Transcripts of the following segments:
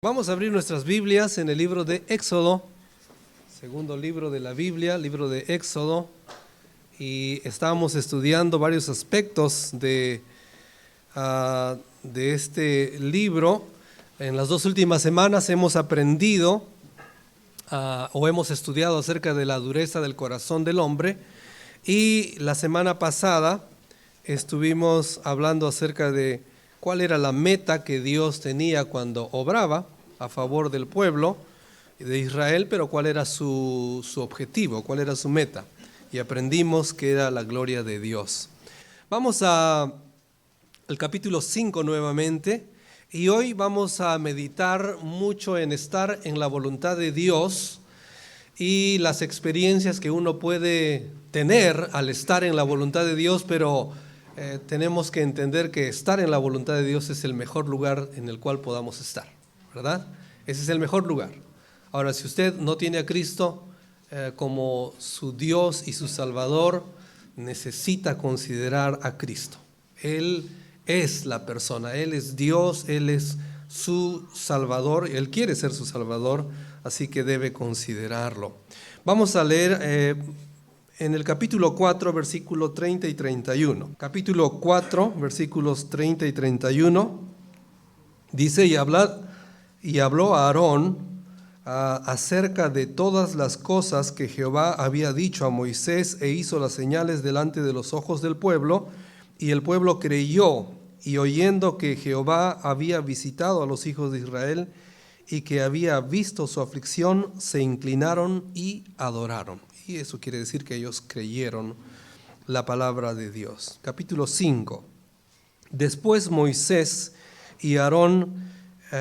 Vamos a abrir nuestras Biblias en el libro de Éxodo, segundo libro de la Biblia, libro de Éxodo, y estamos estudiando varios aspectos de este libro. En las dos últimas semanas hemos aprendido o hemos estudiado acerca de la dureza del corazón del hombre, y la semana pasada estuvimos hablando acerca de cuál era la meta que Dios tenía cuando obraba a favor del pueblo de Israel, pero cuál era su objetivo, cuál era su meta. Y aprendimos que era la gloria de Dios. Vamos al capítulo 5 nuevamente, y hoy vamos a meditar mucho en estar en la voluntad de Dios y las experiencias que uno puede tener al estar en la voluntad de Dios, pero tenemos que entender que estar en la voluntad de Dios es el mejor lugar en el cual podamos estar, ¿verdad? Ese es el mejor lugar. Ahora, si usted no tiene a Cristo como su Dios y su Salvador, necesita considerar a Cristo. Él es la persona, Él es Dios, Él es su Salvador, Él quiere ser su Salvador, así que debe considerarlo. Vamos a leer en el capítulo 4, versículos 30 y 31. Capítulo 4, versículos 30 y 31, dice: y habló a Aarón acerca de todas las cosas que Jehová había dicho a Moisés, e hizo las señales delante de los ojos del pueblo, y el pueblo creyó, y oyendo que Jehová había visitado a los hijos de Israel, y que había visto su aflicción, se inclinaron y adoraron. Y eso quiere decir que ellos creyeron la palabra de Dios. Capítulo 5. Después Moisés y Aarón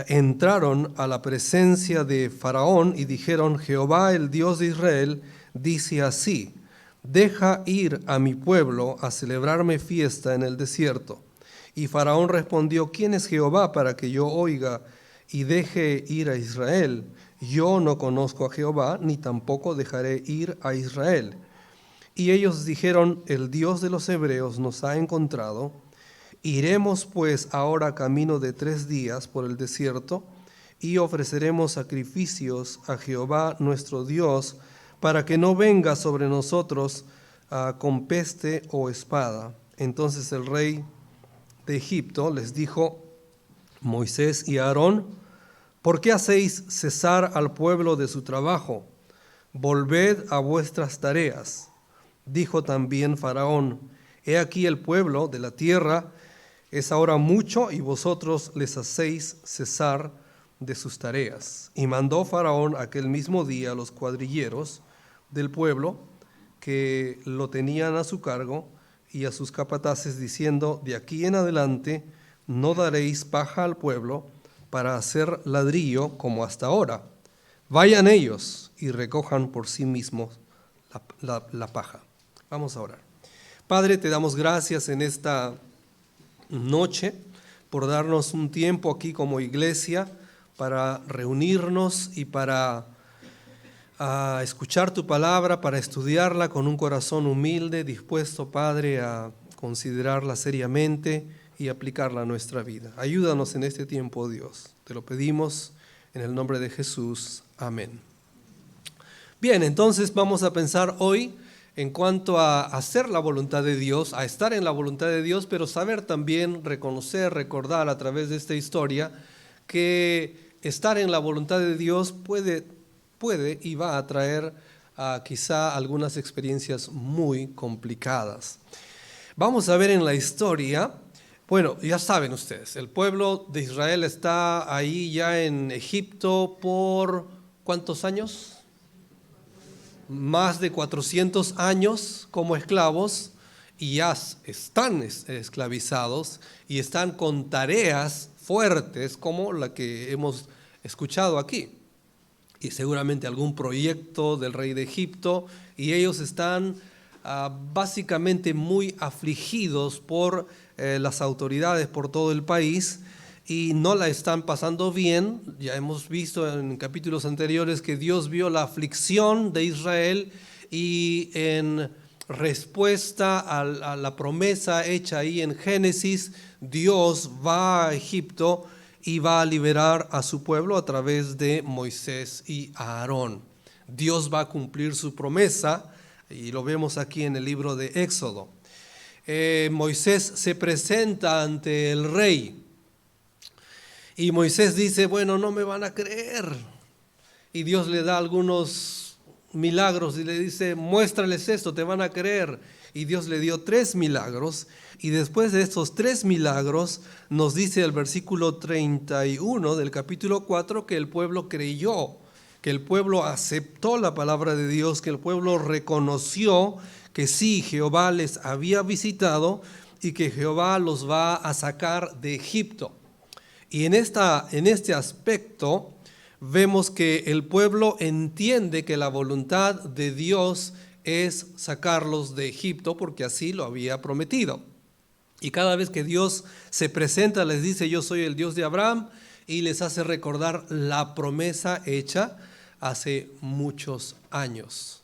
entraron a la presencia de Faraón y dijeron: Jehová, el Dios de Israel, dice así: deja ir a mi pueblo a celebrarme fiesta en el desierto. Y Faraón respondió: ¿quién es Jehová para que yo oiga y deje ir a Israel? Yo no conozco a Jehová, ni tampoco dejaré ir a Israel. Y ellos dijeron: el Dios de los hebreos nos ha encontrado. Iremos pues ahora camino de 3 días por el desierto, y ofreceremos sacrificios a Jehová nuestro Dios, para que no venga sobre nosotros con peste o espada. Entonces el rey de Egipto les dijo: Moisés y Aarón, ¿por qué hacéis cesar al pueblo de su trabajo? Volved a vuestras tareas. Dijo también Faraón: he aquí el pueblo de la tierra es ahora mucho, y vosotros les hacéis cesar de sus tareas. Y mandó Faraón aquel mismo día a los cuadrilleros del pueblo que lo tenían a su cargo y a sus capataces, diciendo: de aquí en adelante no daréis paja al pueblo para hacer ladrillo como hasta ahora. Vayan ellos y recojan por sí mismos la paja. Vamos a orar. Padre, te damos gracias en esta noche por darnos un tiempo aquí como iglesia para reunirnos y para escuchar tu palabra, para estudiarla con un corazón humilde, dispuesto, Padre, a considerarla seriamente y aplicarla a nuestra vida. Ayúdanos en este tiempo, Dios. Te lo pedimos en el nombre de Jesús. Amén. Bien, entonces vamos a pensar hoy en cuanto a hacer la voluntad de Dios, a estar en la voluntad de Dios, pero saber también reconocer, recordar a través de esta historia que estar en la voluntad de Dios puede y va a traer quizá algunas experiencias muy complicadas. Vamos a ver en la historia. Bueno, ya saben ustedes, el pueblo de Israel está ahí ya en Egipto por ¿cuántos años? Más de 400 años como esclavos, y ya están esclavizados y están con tareas fuertes como la que hemos escuchado aquí. Y seguramente algún proyecto del rey de Egipto, y ellos están básicamente muy afligidos por las autoridades por todo el país, y no la están pasando bien. Ya hemos visto en capítulos anteriores que Dios vio la aflicción de Israel, y en respuesta a la promesa hecha ahí en Génesis, Dios va a Egipto y va a liberar a su pueblo a través de Moisés y Aarón. Dios va a cumplir su promesa y lo vemos aquí en el libro de Éxodo. Moisés se presenta ante el rey y Moisés dice, bueno, no me van a creer. Y Dios le da algunos milagros y le dice, muéstrales esto, te van a creer. Y Dios le dio 3 milagros. Y después de estos 3 milagros, nos dice el versículo 31 del capítulo 4 que el pueblo creyó, que el pueblo aceptó la palabra de Dios, que el pueblo reconoció que sí, Jehová les había visitado y que Jehová los va a sacar de Egipto. Y en este aspecto vemos que el pueblo entiende que la voluntad de Dios es sacarlos de Egipto porque así lo había prometido. Y cada vez que Dios se presenta les dice, yo soy el Dios de Abraham, y les hace recordar la promesa hecha hace muchos años.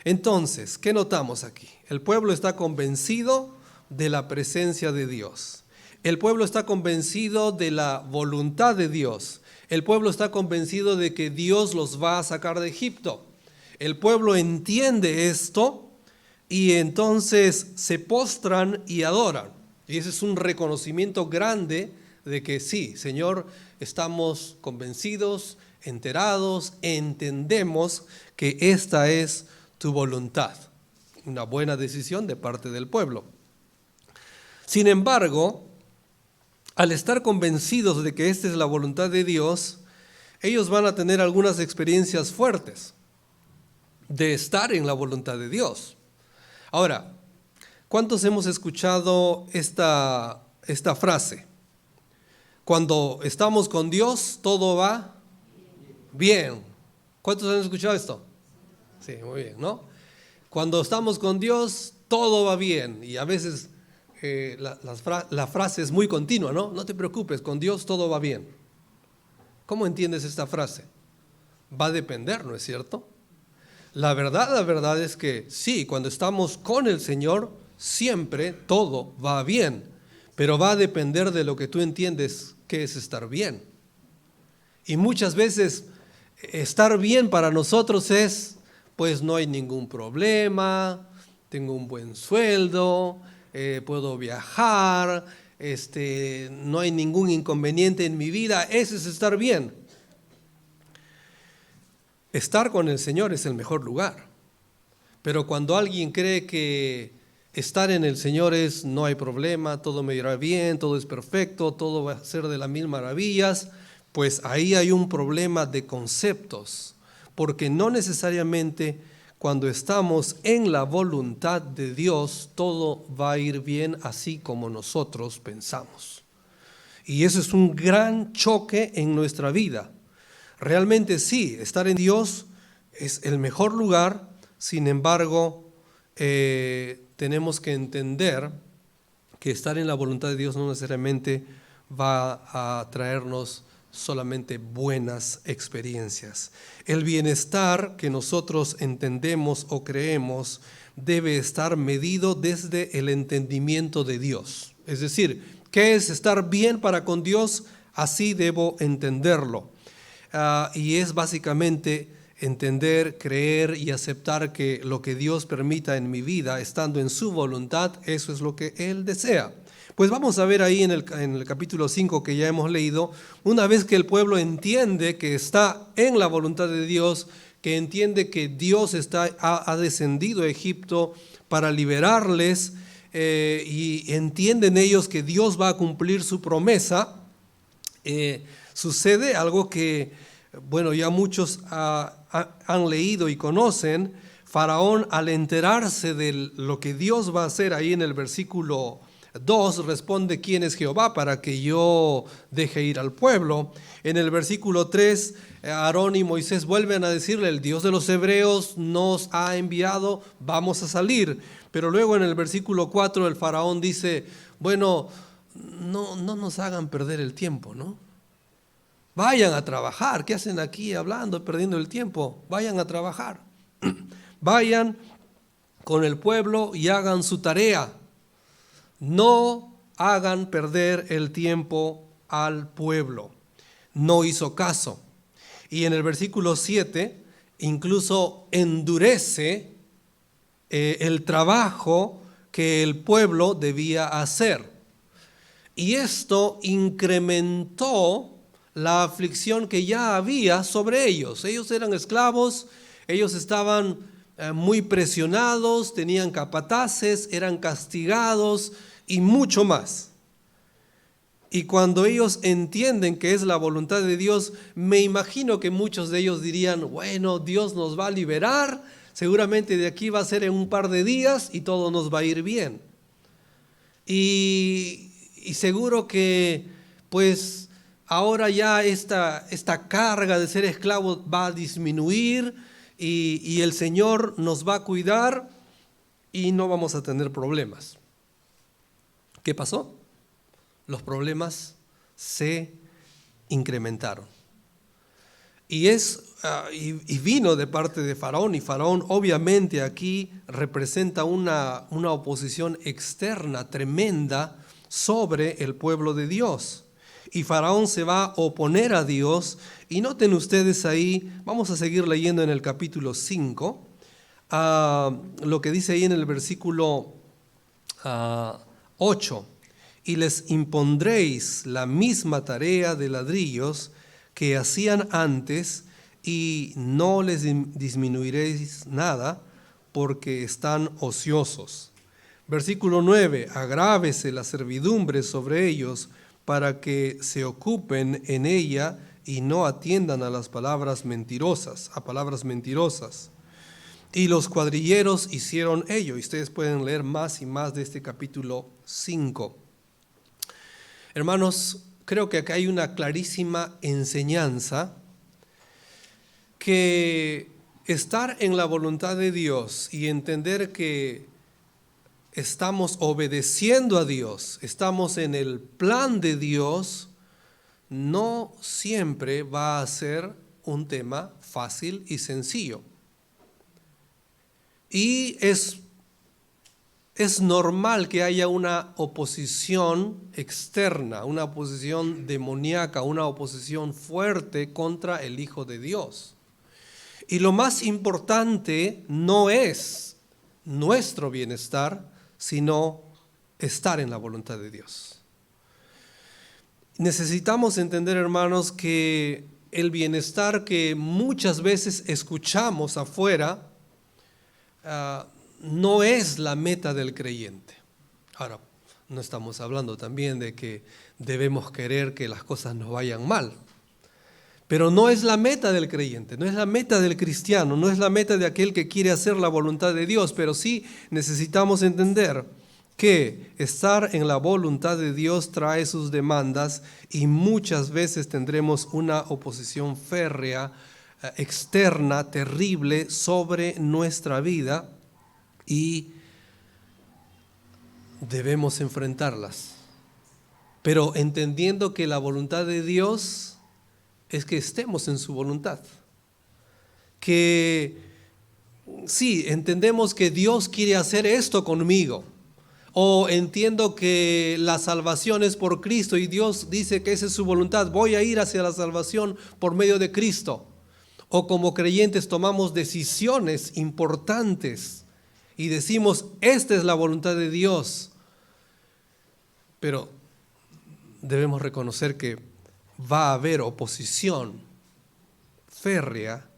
Entonces, ¿qué notamos aquí? El pueblo está convencido de la presencia de Dios. El pueblo está convencido de la voluntad de Dios. El pueblo está convencido de que Dios los va a sacar de Egipto. El pueblo entiende esto y entonces se postran y adoran. Y ese es un reconocimiento grande de que sí, Señor, estamos convencidos, enterados, entendemos que esta es tu voluntad. Una buena decisión de parte del pueblo. Sin embargo, al estar convencidos de que esta es la voluntad de Dios, ellos van a tener algunas experiencias fuertes de estar en la voluntad de Dios. Ahora, ¿cuántos hemos escuchado esta frase? Cuando estamos con Dios, todo va bien. ¿Cuántos han escuchado esto? Sí, muy bien, ¿no? Cuando estamos con Dios, todo va bien. Y a veces la frase es muy continua, ¿no? No te preocupes, con Dios todo va bien. ¿Cómo entiendes esta frase? Va a depender, ¿no es cierto? La verdad es que sí, cuando estamos con el Señor, siempre todo va bien, pero va a depender de lo que tú entiendes que es estar bien. Y muchas veces estar bien para nosotros es, pues no hay ningún problema, tengo un buen sueldo, puedo viajar, no hay ningún inconveniente en mi vida, eso es estar bien. Estar con el Señor es el mejor lugar, pero cuando alguien cree que estar en el Señor es no hay problema, todo me irá bien, todo es perfecto, todo va a ser de las mil maravillas, pues ahí hay un problema de conceptos, porque no necesariamente cuando estamos en la voluntad de Dios todo va a ir bien así como nosotros pensamos. Y eso es un gran choque en nuestra vida. Realmente sí, estar en Dios es el mejor lugar, sin embargo, tenemos que entender que estar en la voluntad de Dios no necesariamente va a traernos solamente buenas experiencias. El bienestar que nosotros entendemos o creemos debe estar medido desde el entendimiento de Dios. Es decir, ¿qué es estar bien para con Dios? Así debo entenderlo. Y es básicamente entender, creer y aceptar que lo que Dios permita en mi vida, estando en su voluntad, eso es lo que Él desea. Pues vamos a ver ahí en el capítulo 5 que ya hemos leído, una vez que el pueblo entiende que está en la voluntad de Dios, que entiende que Dios ha descendido a Egipto para liberarles, y entienden ellos que Dios va a cumplir su promesa, sucede algo que, bueno, ya muchos han leído y conocen. Faraón, al enterarse de lo que Dios va a hacer ahí en el versículo 2, responde: ¿quién es Jehová para que yo deje ir al pueblo? En el versículo 3, Aarón y Moisés vuelven a decirle: el Dios de los hebreos nos ha enviado, vamos a salir. Pero luego en el versículo 4 el faraón dice: bueno, no nos hagan perder el tiempo, ¿no? Vayan a trabajar. ¿Qué hacen aquí hablando, perdiendo el tiempo? Vayan a trabajar. Vayan con el pueblo y hagan su tarea. No hagan perder el tiempo al pueblo. No hizo caso. Y en el versículo 7 incluso endurece el trabajo que el pueblo debía hacer. Y esto incrementó la aflicción que ya había sobre ellos. Ellos eran esclavos, ellos estaban muy presionados, tenían capataces, eran castigados y mucho más. Y cuando ellos entienden que es la voluntad de Dios, me imagino que muchos de ellos dirían, bueno, Dios nos va a liberar, seguramente de aquí va a ser en un par de días y todo nos va a ir bien. Y seguro que pues ahora ya esta carga de ser esclavos va a disminuir y el Señor nos va a cuidar y no vamos a tener problemas. ¿Qué pasó? Los problemas se incrementaron. Y vino de parte de Faraón, y Faraón obviamente aquí representa una oposición externa tremenda sobre el pueblo de Dios. Y Faraón se va a oponer a Dios, y noten ustedes ahí, vamos a seguir leyendo en el capítulo 5, lo que dice ahí en el versículo 8. Y les impondréis la misma tarea de ladrillos que hacían antes, y no les disminuiréis nada, porque están ociosos. Versículo 9, agrávese la servidumbre sobre ellos, para que se ocupen en ella y no atiendan a las palabras mentirosas, Y los cuadrilleros hicieron ello. Y ustedes pueden leer más y más de este capítulo 5. Hermanos, creo que acá hay una clarísima enseñanza que estar en la voluntad de Dios y entender que estamos obedeciendo a Dios, estamos en el plan de Dios, no siempre va a ser un tema fácil y sencillo. Y es normal que haya una oposición externa, una oposición demoníaca, una oposición fuerte contra el Hijo de Dios. Y lo más importante no es nuestro bienestar, sino estar en la voluntad de Dios. Necesitamos entender, hermanos, que el bienestar que muchas veces escuchamos afuera no es la meta del creyente. Ahora, no estamos hablando también de que debemos querer que las cosas nos vayan mal, pero no es la meta del creyente, no es la meta del cristiano, no es la meta de aquel que quiere hacer la voluntad de Dios, pero sí necesitamos entender que estar en la voluntad de Dios trae sus demandas, y muchas veces tendremos una oposición férrea, externa, terrible sobre nuestra vida, y debemos enfrentarlas, pero entendiendo que la voluntad de Dios es que estemos en su voluntad. Que sí, entendemos que Dios quiere hacer esto conmigo, o entiendo que la salvación es por Cristo y Dios dice que esa es su voluntad, voy a ir hacia la salvación por medio de Cristo. O como creyentes tomamos decisiones importantes y decimos, esta es la voluntad de Dios, pero debemos reconocer que va a haber oposición férrea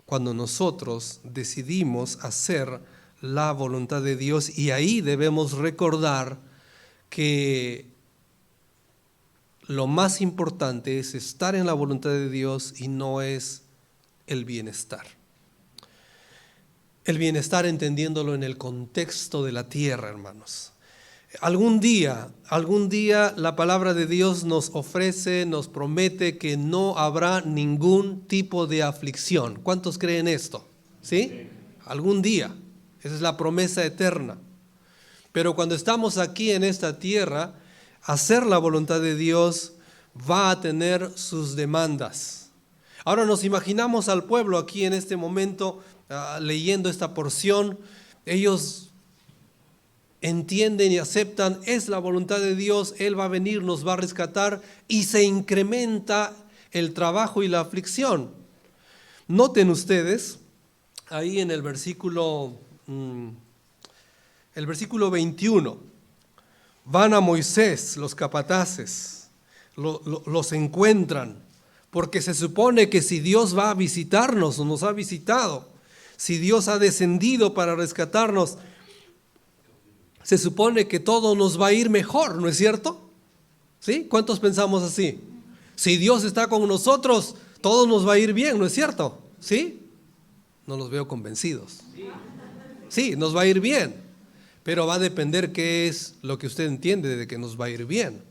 cuando nosotros decidimos hacer la voluntad de Dios, y ahí debemos recordar que lo más importante es estar en la voluntad de Dios y no es el bienestar. El bienestar entendiéndolo en el contexto de la tierra, hermanos. Algún día la palabra de Dios nos ofrece, nos promete que no habrá ningún tipo de aflicción. ¿Cuántos creen esto? ¿Sí? Algún día. Esa es la promesa eterna. Pero cuando estamos aquí en esta tierra, hacer la voluntad de Dios va a tener sus demandas. Ahora nos imaginamos al pueblo aquí en este momento leyendo esta porción. Ellos entienden y aceptan, es la voluntad de Dios, Él va a venir, nos va a rescatar, y se incrementa el trabajo y la aflicción. Noten ustedes, ahí en el versículo 21, van a Moisés, los capataces, los encuentran, porque se supone que si Dios va a visitarnos o nos ha visitado, si Dios ha descendido para rescatarnos, se supone que todo nos va a ir mejor, ¿no es cierto? ¿Sí? ¿Cuántos pensamos así? Si Dios está con nosotros, todo nos va a ir bien, ¿no es cierto? ¿Sí? No los veo convencidos. Sí, nos va a ir bien, pero va a depender qué es lo que usted entiende de que nos va a ir bien.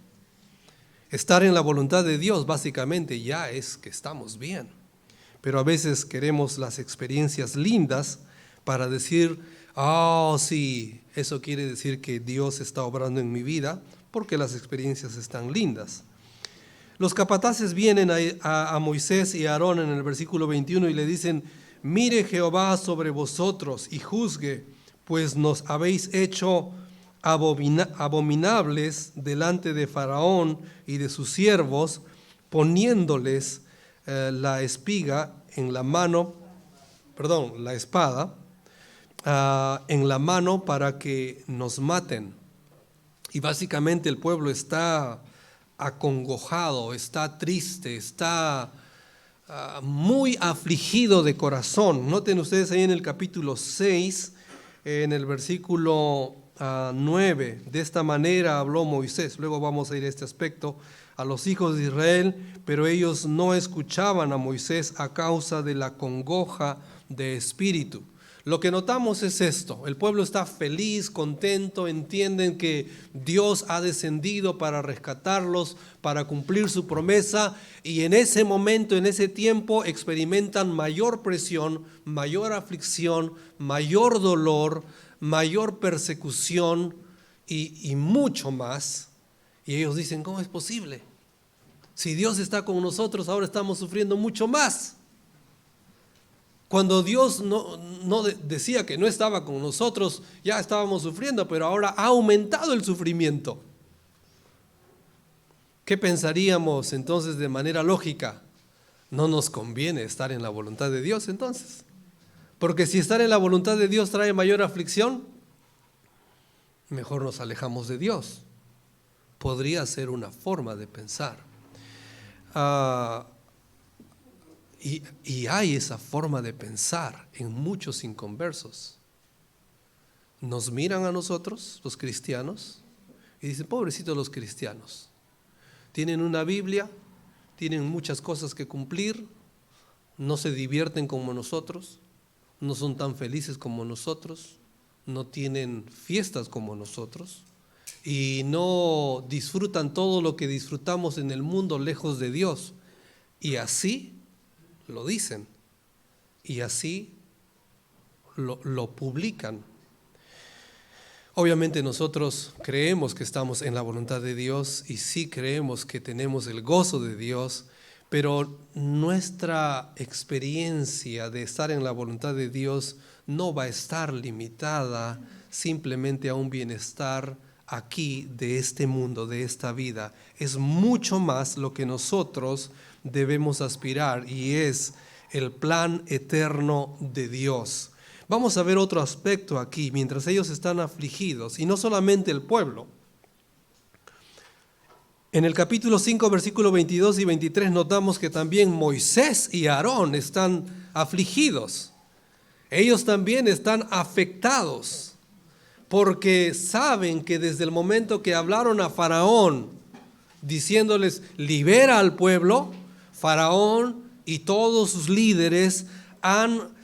Estar en la voluntad de Dios básicamente ya es que estamos bien, pero a veces queremos las experiencias lindas para decir, sí, eso quiere decir que Dios está obrando en mi vida porque las experiencias están lindas. Los capataces vienen a Moisés y a Aarón en el versículo 21 y le dicen, mire Jehová sobre vosotros y juzgue, pues nos habéis hecho abominables delante de Faraón y de sus siervos, poniéndoles la espada en la mano para que nos maten. Y básicamente el pueblo está acongojado, está triste, está muy afligido de corazón. Noten ustedes ahí en el capítulo 6, en el versículo 9, de esta manera habló Moisés. Luego vamos a ir a este aspecto, a los hijos de Israel, pero ellos no escuchaban a Moisés a causa de la congoja de espíritu. Lo que notamos es esto: el pueblo está feliz, contento, entienden que Dios ha descendido para rescatarlos, para cumplir su promesa, y en ese momento, en ese tiempo, experimentan mayor presión, mayor aflicción, mayor dolor, mayor persecución y mucho más. Y ellos dicen, ¿cómo es posible? Si Dios está con nosotros, ahora estamos sufriendo mucho más. Cuando Dios no decía que no estaba con nosotros, ya estábamos sufriendo, pero ahora ha aumentado el sufrimiento. ¿Qué pensaríamos entonces de manera lógica? No nos conviene estar en la voluntad de Dios entonces. Porque si estar en la voluntad de Dios trae mayor aflicción, mejor nos alejamos de Dios. Podría ser una forma de pensar. Y hay esa forma de pensar en muchos inconversos. Nos miran a nosotros, los cristianos, y dicen, pobrecitos los cristianos. Tienen una Biblia, tienen muchas cosas que cumplir, no se divierten como nosotros, no son tan felices como nosotros, no tienen fiestas como nosotros y no disfrutan todo lo que disfrutamos en el mundo lejos de Dios. Y así lo dicen y así lo publican. Obviamente nosotros creemos que estamos en la voluntad de Dios y sí creemos que tenemos el gozo de Dios, pero nuestra experiencia de estar en la voluntad de Dios no va a estar limitada simplemente a un bienestar aquí de este mundo, de esta vida. Es mucho más lo que nosotros debemos aspirar y es el plan eterno de Dios. Vamos a ver otro aspecto aquí, mientras ellos están afligidos, y no solamente el pueblo. En el capítulo 5, versículos 22 y 23 notamos que también Moisés y Aarón están afligidos. Ellos también están afectados, porque saben que desde el momento que hablaron a Faraón, diciéndoles, libera al pueblo, Faraón y todos sus líderes han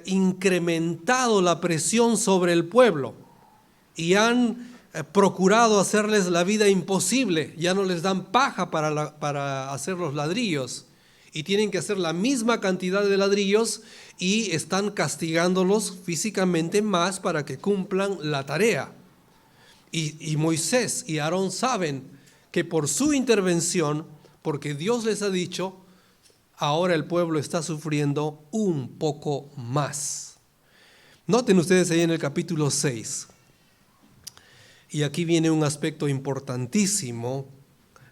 incrementado la presión sobre el pueblo y han procurado hacerles la vida imposible. Ya no les dan paja para hacer los ladrillos y tienen que hacer la misma cantidad de ladrillos y están castigándolos físicamente más para que cumplan la tarea. Y Moisés y Aarón saben que por su intervención, porque Dios les ha dicho, ahora el pueblo está sufriendo un poco más. Noten ustedes ahí en el capítulo 6. Y aquí viene un aspecto importantísimo,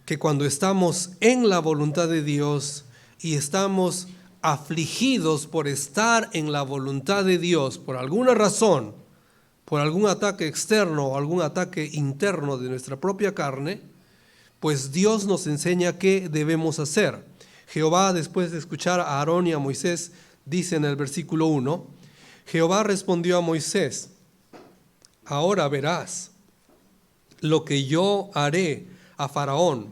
que cuando estamos en la voluntad de Dios y estamos afligidos por estar en la voluntad de Dios por alguna razón, por algún ataque externo o algún ataque interno de nuestra propia carne, pues Dios nos enseña qué debemos hacer. Jehová, después de escuchar a Aarón y a Moisés, dice en el versículo 1, Jehová respondió a Moisés, ahora verás lo que yo haré a Faraón,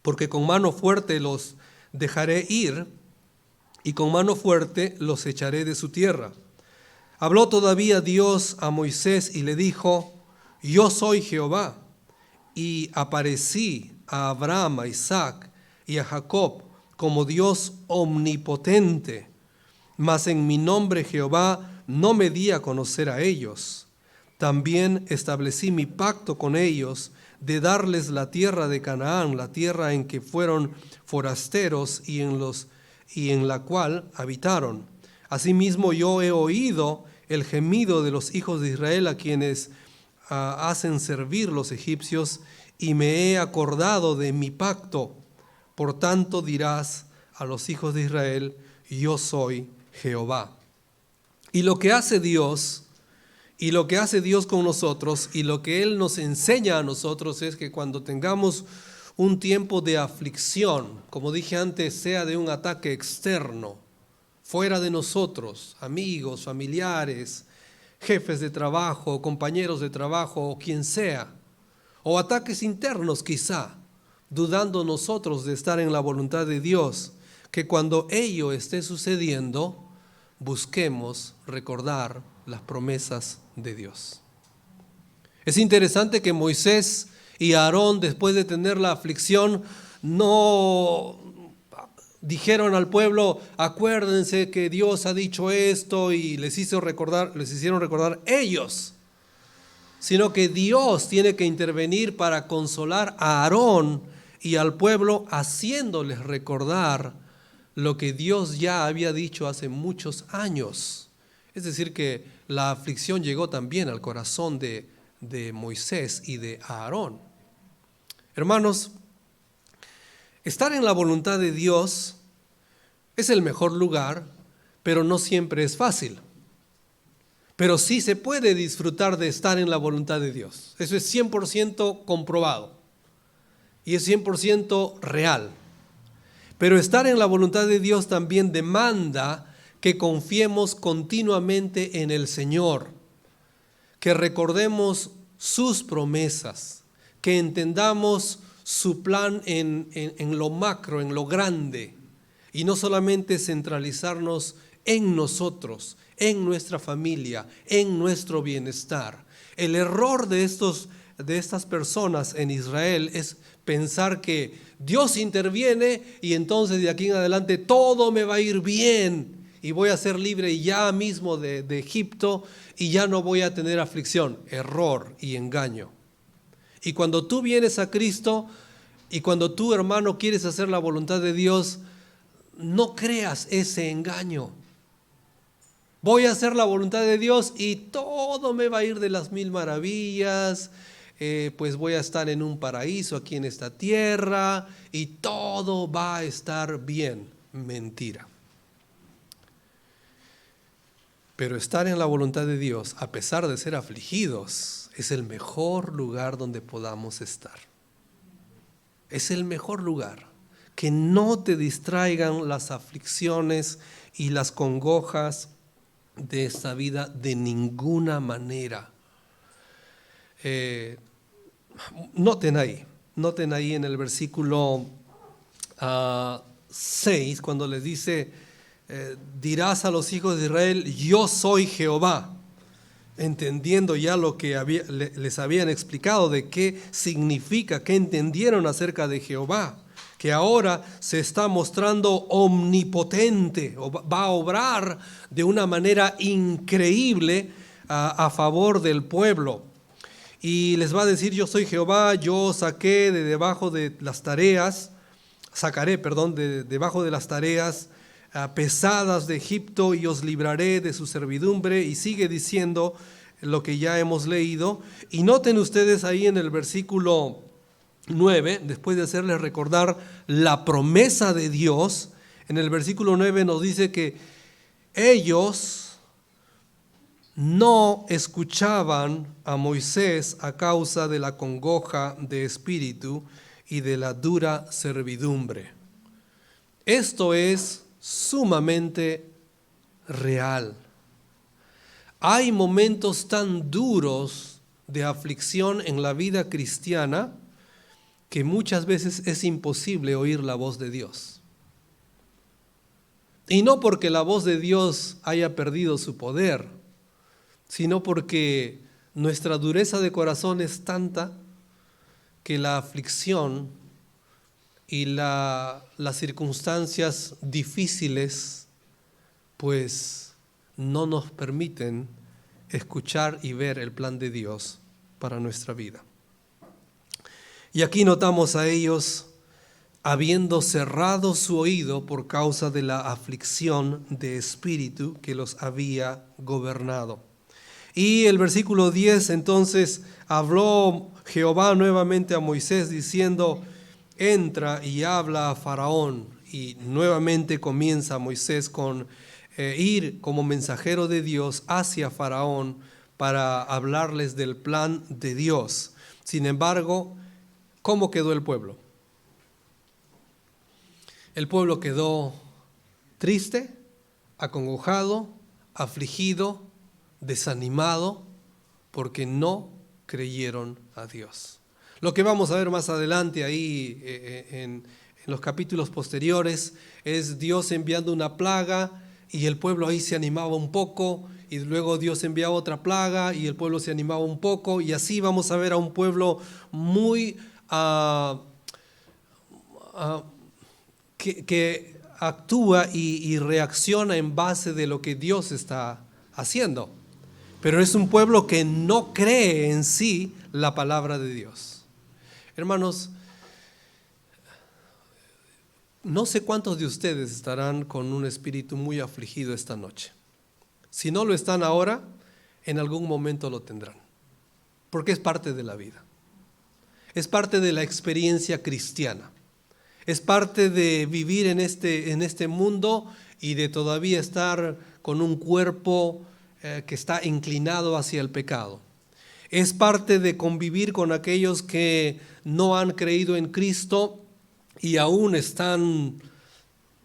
porque con mano fuerte los dejaré ir y con mano fuerte los echaré de su tierra. Habló todavía Dios a Moisés y le dijo, yo soy Jehová, y aparecí a Abraham, a Isaac y a Jacob como Dios omnipotente, mas en mi nombre Jehová no me di a conocer a ellos. También establecí mi pacto con ellos de darles la tierra de Canaán, la tierra en que fueron forasteros y en la cual habitaron. Asimismo yo he oído el gemido de los hijos de Israel a quienes hacen servir los egipcios, y me he acordado de mi pacto. Por tanto dirás a los hijos de Israel, yo soy Jehová. Y lo que hace Dios con nosotros, y lo que Él nos enseña a nosotros, es que cuando tengamos un tiempo de aflicción, como dije antes, sea de un ataque externo, fuera de nosotros, amigos, familiares, jefes de trabajo, compañeros de trabajo, o quien sea, o ataques internos quizá, dudando nosotros de estar en la voluntad de Dios, que cuando ello esté sucediendo, busquemos recordar las promesas de Dios. Es interesante que Moisés y Aarón, después de tener la aflicción, no dijeron al pueblo, acuérdense que Dios ha dicho esto, y les hicieron recordar ellos, sino que Dios tiene que intervenir para consolar a Aarón y al pueblo, haciéndoles recordar lo que Dios ya había dicho hace muchos años. Es decir, que la aflicción llegó también al corazón de Moisés y de Aarón. Hermanos, estar en la voluntad de Dios es el mejor lugar, pero no siempre es fácil. Pero sí se puede disfrutar de estar en la voluntad de Dios. Eso es 100% comprobado y es 100% real. Pero estar en la voluntad de Dios también demanda que confiemos continuamente en el Señor, que recordemos sus promesas, que entendamos su plan en lo macro, en lo grande, y no solamente centralizarnos en nosotros, en nuestra familia, en nuestro bienestar. El error de estas personas en Israel es pensar que Dios interviene y entonces de aquí en adelante todo me va a ir bien y voy a ser libre ya mismo de Egipto y ya no voy a tener aflicción. Error y engaño. Y cuando tú vienes a Cristo y cuando tú, hermano, quieres hacer la voluntad de Dios, no creas ese engaño. Voy a hacer la voluntad de Dios y todo me va a ir de las mil maravillas, pues voy a estar en un paraíso aquí en esta tierra y todo va a estar bien. Mentira. Pero estar en la voluntad de Dios, a pesar de ser afligidos, es el mejor lugar donde podamos estar. Es el mejor lugar. Que no te distraigan las aflicciones y las congojas de esta vida de ninguna manera. Noten ahí en el versículo 6, cuando les dice, dirás a los hijos de Israel, yo soy Jehová, entendiendo ya lo que les habían explicado de qué significa, qué entendieron acerca de Jehová, que ahora se está mostrando omnipotente, o va a obrar de una manera increíble a favor del pueblo. Y les va a decir, yo soy Jehová, yo sacaré de debajo de las tareas pesadas de Egipto y os libraré de su servidumbre. Y sigue diciendo lo que ya hemos leído. Y noten ustedes ahí en el versículo 9, después de hacerles recordar la promesa de Dios, en el versículo 9 nos dice que ellos no escuchaban a Moisés a causa de la congoja de espíritu y de la dura servidumbre. Esto es sumamente real. Hay momentos tan duros de aflicción en la vida cristiana que muchas veces es imposible oír la voz de Dios. Y no porque la voz de Dios haya perdido su poder, sino porque nuestra dureza de corazón es tanta que la aflicción y las circunstancias difíciles pues no nos permiten escuchar y ver el plan de Dios para nuestra vida. Y aquí notamos a ellos habiendo cerrado su oído por causa de la aflicción de espíritu que los había gobernado. Y el versículo 10, entonces habló Jehová nuevamente a Moisés diciendo: entra y habla a Faraón. Y nuevamente comienza Moisés con ir como mensajero de Dios hacia Faraón para hablarles del plan de Dios. Sin embargo, ¿cómo quedó el pueblo? El pueblo quedó triste, acongojado, afligido, desanimado, porque no creyeron a Dios. Lo que vamos a ver más adelante ahí en los capítulos posteriores es Dios enviando una plaga y el pueblo ahí se animaba un poco, y luego Dios enviaba otra plaga y el pueblo se animaba un poco, y así vamos a ver a un pueblo muy que actúa y reacciona en base de lo que Dios está haciendo. Pero es un pueblo que no cree en sí la palabra de Dios. Hermanos, no sé cuántos de ustedes estarán con un espíritu muy afligido esta noche. Si no lo están ahora, en algún momento lo tendrán, porque es parte de la vida. Es parte de la experiencia cristiana. Es parte de vivir en este mundo y de todavía estar con un cuerpo que está inclinado hacia el pecado. Es parte de convivir con aquellos que no han creído en Cristo y aún están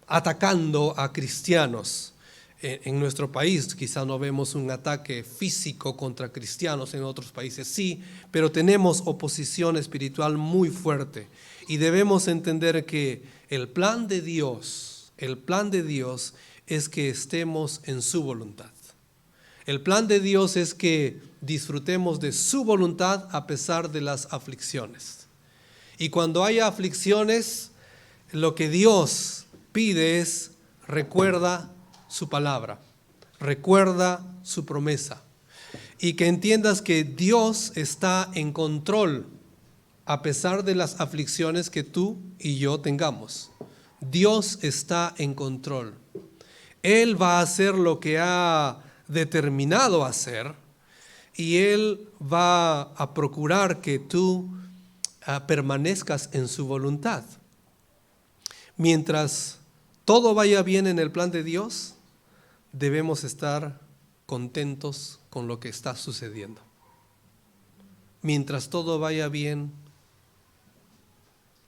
atacando a cristianos. En nuestro país quizá no vemos un ataque físico contra cristianos, en otros países sí, pero tenemos oposición espiritual muy fuerte y debemos entender que el plan de Dios es que estemos en su voluntad. El plan de Dios es que disfrutemos de su voluntad a pesar de las aflicciones. Y cuando haya aflicciones, lo que Dios pide es: recuerda su palabra, recuerda su promesa, y que entiendas que Dios está en control a pesar de las aflicciones que tú y yo tengamos. Dios está en control. Él va a hacer lo que ha determinado hacer, y Él va a procurar que tú permanezcas en su voluntad. Mientras todo vaya bien en el plan de Dios, debemos estar contentos con lo que está sucediendo. Mientras todo vaya bien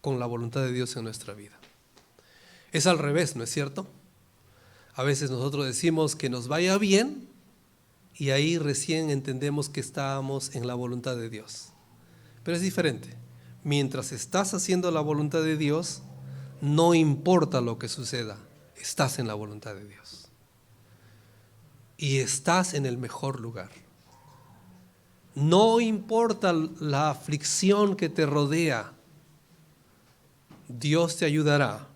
con la voluntad de Dios en nuestra vida. Es al revés, ¿no es cierto? A veces nosotros decimos que nos vaya bien y ahí recién entendemos que estamos en la voluntad de Dios. Pero es diferente. Mientras estás haciendo la voluntad de Dios, no importa lo que suceda, estás en la voluntad de Dios. Y estás en el mejor lugar. No importa la aflicción que te rodea, Dios te ayudará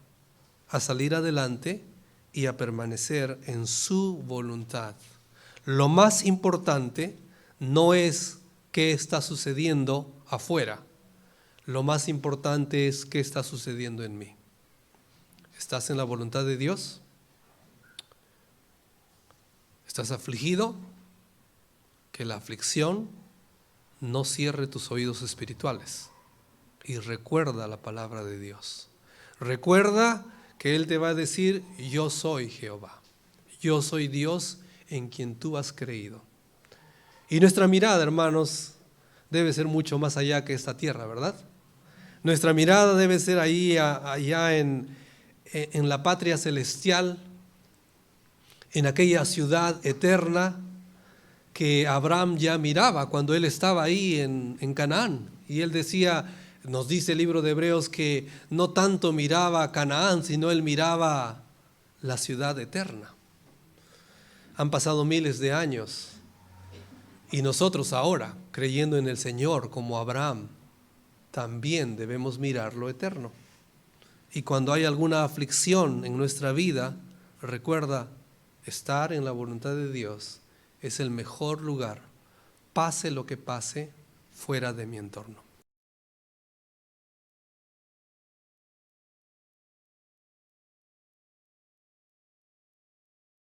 a salir adelante y a permanecer en su voluntad. Lo más importante no es qué está sucediendo afuera. Lo más importante es qué está sucediendo en mí. ¿Estás en la voluntad de Dios? ¿Estás afligido? que la aflicción no cierre tus oídos espirituales. Y recuerda la palabra de Dios. Recuerda que Él te va a decir: yo soy Jehová. Yo soy Dios en quien tú has creído. Y nuestra mirada, hermanos, debe ser mucho más allá que esta tierra, ¿verdad? Nuestra mirada debe ser ahí, allá en la patria celestial, en aquella ciudad eterna que Abraham ya miraba cuando él estaba ahí en Canaán. Y él decía, nos dice el libro de Hebreos, que no tanto miraba a Canaán, sino él miraba la ciudad eterna. Han pasado miles de años y nosotros ahora, creyendo en el Señor como Abraham, también debemos mirar lo eterno. Y cuando hay alguna aflicción en nuestra vida, recuerda, estar en la voluntad de Dios es el mejor lugar, pase lo que pase, fuera de mi entorno.